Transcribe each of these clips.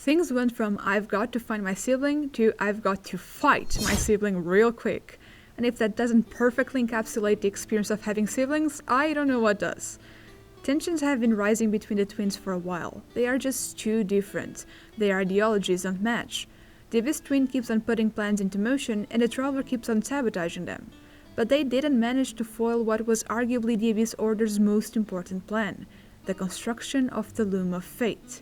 Things went from I've got to find my sibling to I've got to fight my sibling real quick. And if that doesn't perfectly encapsulate the experience of having siblings, I don't know what does. Tensions have been rising between the twins for a while. They are just too different. Their ideologies don't match. The Abyss twin keeps on putting plans into motion, and the Traveler keeps on sabotaging them. But they didn't manage to foil what was arguably the Abyss Order's most important plan, the construction of the Loom of Fate.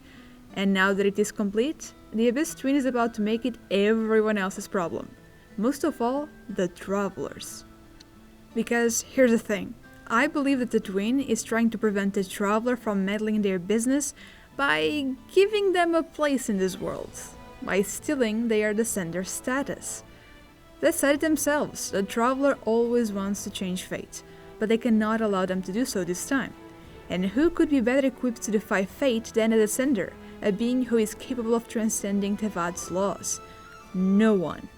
And now that it is complete, the Abyss twin is about to make it everyone else's problem. Most of all, the Travelers. Because here's the thing, I believe that the twin is trying to prevent the Traveler from meddling in their business by giving them a place in this world, by stealing their descender status. They said it themselves, the Traveler always wants to change fate, but they cannot allow them to do so this time. And who could be better equipped to defy fate than a descender, a being who is capable of transcending Tevat's laws? No one.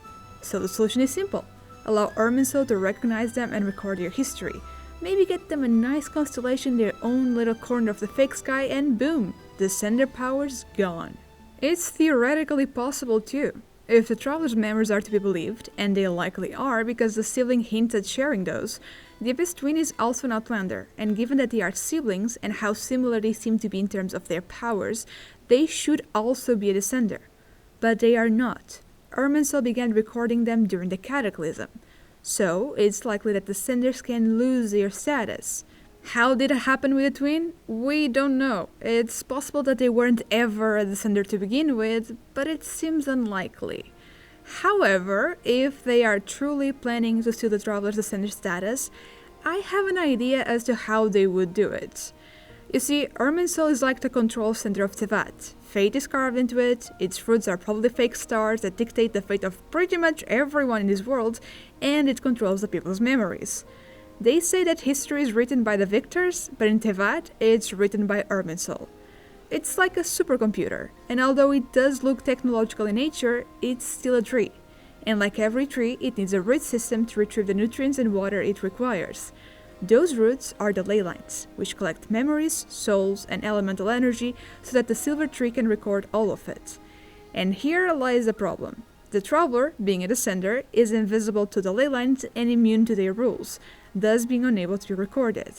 So the solution is simple. Allow Irminsul to recognize them and record their history. Maybe get them a nice constellation in their own little corner of the fake sky, and boom, descender power's gone. It's theoretically possible too. If the Traveler's memories are to be believed, and they likely are because the sibling hints at sharing those, the Abyss twin is also an Outlander, and given that they are siblings and how similar they seem to be in terms of their powers, they should also be a descender. But they are not. Irminsul began recording them during the Cataclysm, so it's likely that descenders can lose their status. How did it happen with the twin? We don't know. It's possible that they weren't ever a descender to begin with, but it seems unlikely. However, if they are truly planning to steal the Traveler's descender status, I have an idea as to how they would do it. You see, Irminsul is like the control center of Tevat. Fate is carved into it, its fruits are probably fake stars that dictate the fate of pretty much everyone in this world, and it controls the people's memories. They say that history is written by the victors, but in Tevat, it's written by Irminsul. It's like a supercomputer, and although it does look technological in nature, it's still a tree. And like every tree, it needs a root system to retrieve the nutrients and water it requires. Those roots are the ley lines, which collect memories, souls, and elemental energy so that the silver tree can record all of it. And here lies the problem. The Traveler, being a descender, is invisible to the ley lines and immune to their rules, thus being unable to be recorded.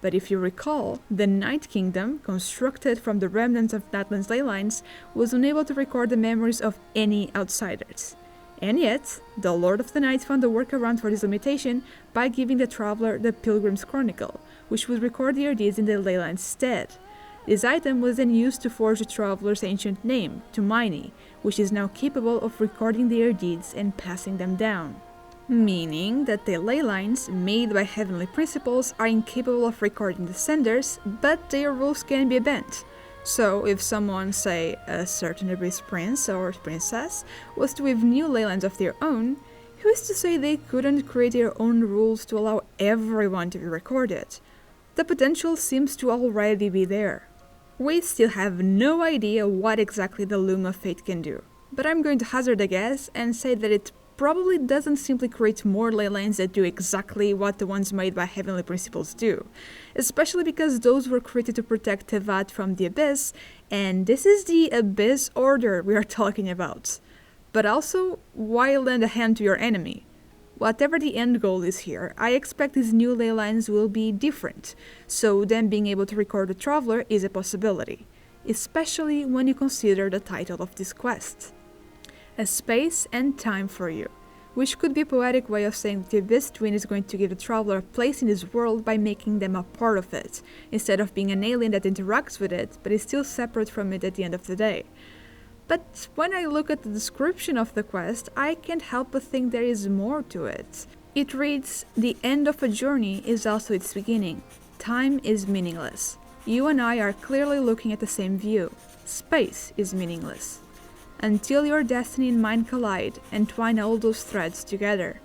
But if you recall, the Night Kingdom, constructed from the remnants of Natlan's ley lines, was unable to record the memories of any outsiders. And yet, the Lord of the Night found a workaround for this limitation by giving the Traveler the Pilgrim's Chronicle, which would record their deeds in the ley lines' stead. This item was then used to forge the Traveler's ancient name, Tumaini, which is now capable of recording their deeds and passing them down. Meaning that the ley lines, made by heavenly principles, are incapable of recording descenders, but their rules can be bent. So if someone, say a certain Abyss prince or princess, was to weave new ley lines of their own, who's to say they couldn't create their own rules to allow everyone to be recorded? The potential seems to already be there. We still have no idea what exactly the Loom of Fate can do, but I'm going to hazard a guess and say that it probably doesn't simply create more ley lines that do exactly what the ones made by heavenly principles do, especially because those were created to protect Tevat from the Abyss, and this is the Abyss Order we are talking about. But also, why lend a hand to your enemy? Whatever the end goal is here, I expect these new ley lines will be different, so them being able to record the Traveler is a possibility, especially when you consider the title of this quest. A space and time for you, which could be a poetic way of saying that the Abyss twin is going to give the Traveler a place in this world by making them a part of it, instead of being an alien that interacts with it, but is still separate from it at the end of the day. But when I look at the description of the quest, I can't help but think there is more to it. It reads, "The end of a journey is also its beginning. Time is meaningless. You and I are clearly looking at the same view. Space is meaningless. Until your destiny and mine collide and twine all those threads together."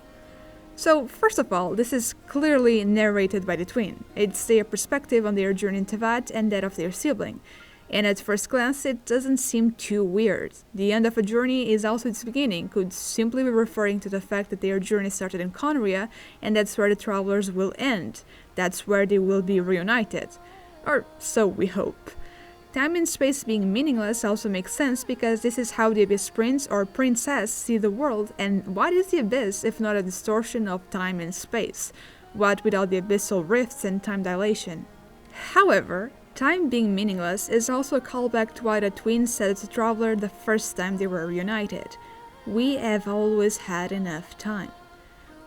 So, first of all, this is clearly narrated by the twin. It's their perspective on their journey in Tevat and that of their sibling. And at first glance, it doesn't seem too weird. The end of a journey is also its beginning could simply be referring to the fact that their journey started in Conria, and that's where the Travelers will end. That's where they will be reunited. Or so we hope. Time and space being meaningless also makes sense because this is how the Abyss Prince or Princess see the world, and what is the Abyss if not a distortion of time and space? What without the abyssal rifts and time dilation? However, time being meaningless is also a callback to what the twins said to the Traveler the first time they were reunited. We have always had enough time.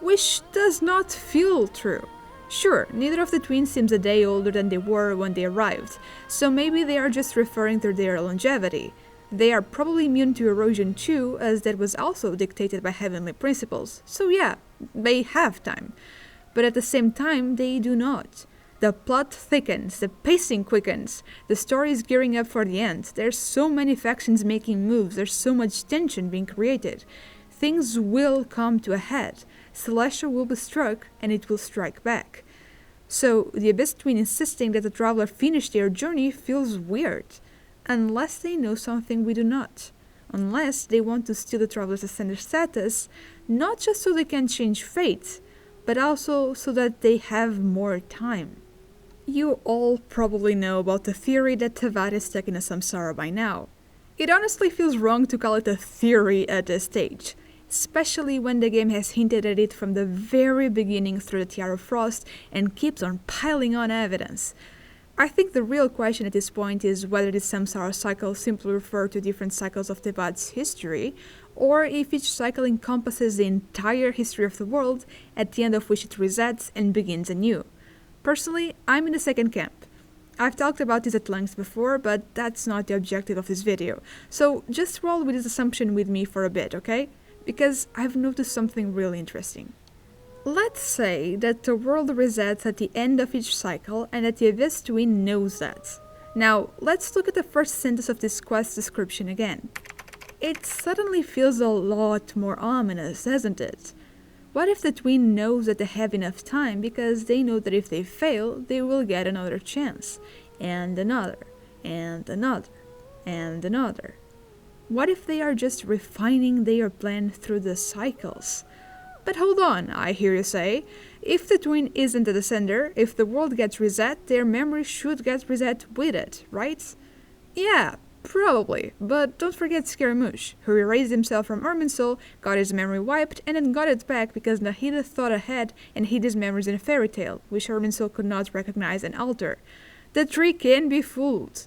Which does not feel true. Sure, neither of the twins seems a day older than they were when they arrived, so maybe they are just referring to their longevity. They are probably immune to erosion too, as that was also dictated by heavenly principles, so yeah, they have time. But at the same time, they do not. The plot thickens, the pacing quickens, the story is gearing up for the end, there's so many factions making moves, there's so much tension being created. Things will come to a head. Celestia will be struck, and it will strike back. So, the Abyss Twin insisting that the Traveler finish their journey feels weird. Unless they know something we do not. Unless they want to steal the Traveler's Ascender status, not just so they can change fate, but also so that they have more time. You all probably know about the theory that Tevat is stuck in a Samsara by now. It honestly feels wrong to call it a theory at this stage, especially when the game has hinted at it from the very beginning through the Tiara of Frost and keeps on piling on evidence. I think the real question at this point is whether the Samsara cycles simply refer to different cycles of Tevat's history, or if each cycle encompasses the entire history of the world, at the end of which it resets and begins anew. Personally, I'm in the second camp. I've talked about this at length before, but that's not the objective of this video, so just roll with this assumption with me for a bit, okay? Because I've noticed something really interesting. Let's say that the world resets at the end of each cycle and that the Abyss Twin knows that. Now, let's look at the first sentence of this quest description again. It suddenly feels a lot more ominous, doesn't it? What if the twin knows that they have enough time because they know that if they fail, they will get another chance, and another, and another, and another? What if they are just refining their plan through the cycles? But hold on, I hear you say. If the twin isn't a descender, if the world gets reset, their memory should get reset with it, right? Yeah, probably, but don't forget Scaramouche, who erased himself from Irminsul, got his memory wiped, and then got it back because Nahida thought ahead and hid his memories in a fairy tale, which Irminsul could not recognize and alter. The tree can be fooled.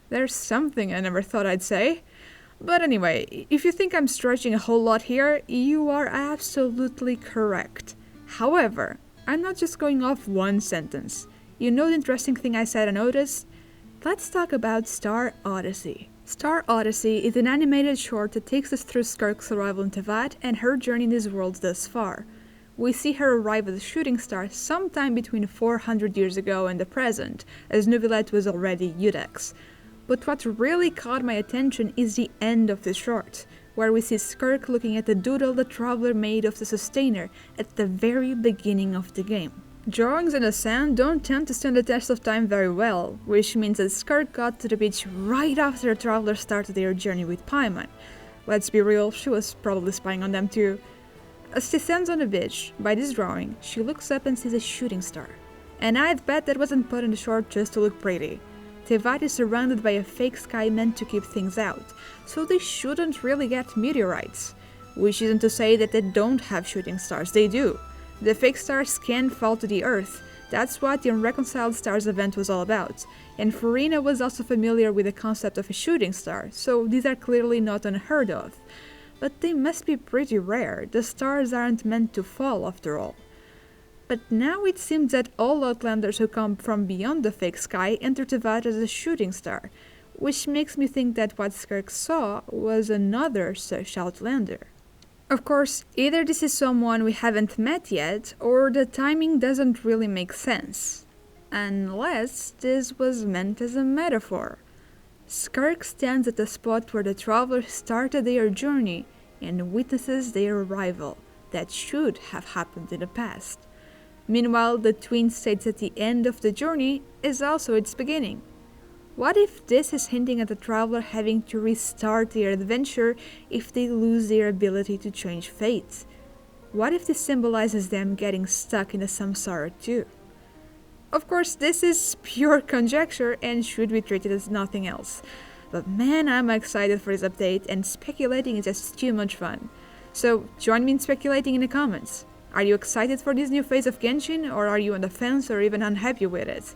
There's something I never thought I'd say. But anyway, if you think I'm stretching a whole lot here, you are absolutely correct. However, I'm not just going off one sentence. You know the interesting thing I said I noticed? Let's talk about Star Odyssey. Star Odyssey is an animated short that takes us through Skirk's arrival in Tevat and her journey in this world thus far. We see her arrive as a shooting star sometime between 400 years ago and the present, as Neuvillette was already Udex. But what really caught my attention is the end of the short, where we see Skirk looking at the doodle the Traveler made of the Sustainer at the very beginning of the game. Drawings in the sand don't tend to stand the test of time very well, which means that Skirk got to the beach right after the Traveler started their journey with Paimon. Let's be real, she was probably spying on them too. As she stands on the beach, by this drawing, she looks up and sees a shooting star. And I'd bet that wasn't put in the short just to look pretty. Tevat is surrounded by a fake sky meant to keep things out, so they shouldn't really get meteorites. Which isn't to say that they don't have shooting stars, they do. The fake stars can fall to the earth. That's what the Unreconciled Stars event was all about. And Farina was also familiar with the concept of a shooting star, so these are clearly not unheard of. But they must be pretty rare. The stars aren't meant to fall after all. But now it seems that all Outlanders who come from beyond the fake sky enter Tevat as a shooting star, which makes me think that what Skirk saw was another such Outlander. Of course, either this is someone we haven't met yet, or the timing doesn't really make sense. Unless this was meant as a metaphor. Skirk stands at the spot where the Traveler started their journey and witnesses their arrival that should have happened in the past. Meanwhile, the twin states at the end of the journey is also its beginning. What if this is hinting at the Traveler having to restart their adventure if they lose their ability to change fate? What if this symbolizes them getting stuck in the Samsara too? Of course, this is pure conjecture and should be treated as nothing else. But man, I'm excited for this update, and speculating is just too much fun. So join me in speculating in the comments. Are you excited for this new phase of Genshin, or are you on the fence or even unhappy with it?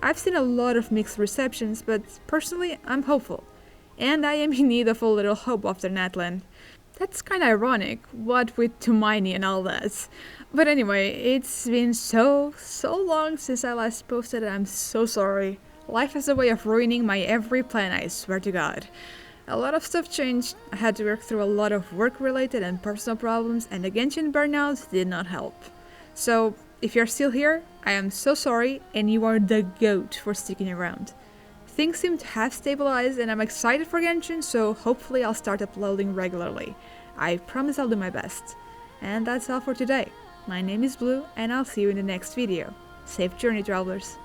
I've seen a lot of mixed receptions, but personally I'm hopeful. And I am in need of a little hope after Natlan. That's kinda ironic, what with Tumaini and all that. But anyway, it's been so long since I last posted, and I'm so sorry. Life has a way of ruining my every plan, I swear to God. A lot of stuff changed, I had to work through a lot of work-related and personal problems, and the Genshin burnout did not help. So, if you're still here, I am so sorry, and you are the GOAT for sticking around. Things seem to have stabilized, and I'm excited for Genshin, so hopefully I'll start uploading regularly. I promise I'll do my best. And that's all for today. My name is Blue, and I'll see you in the next video. Safe journey, travelers!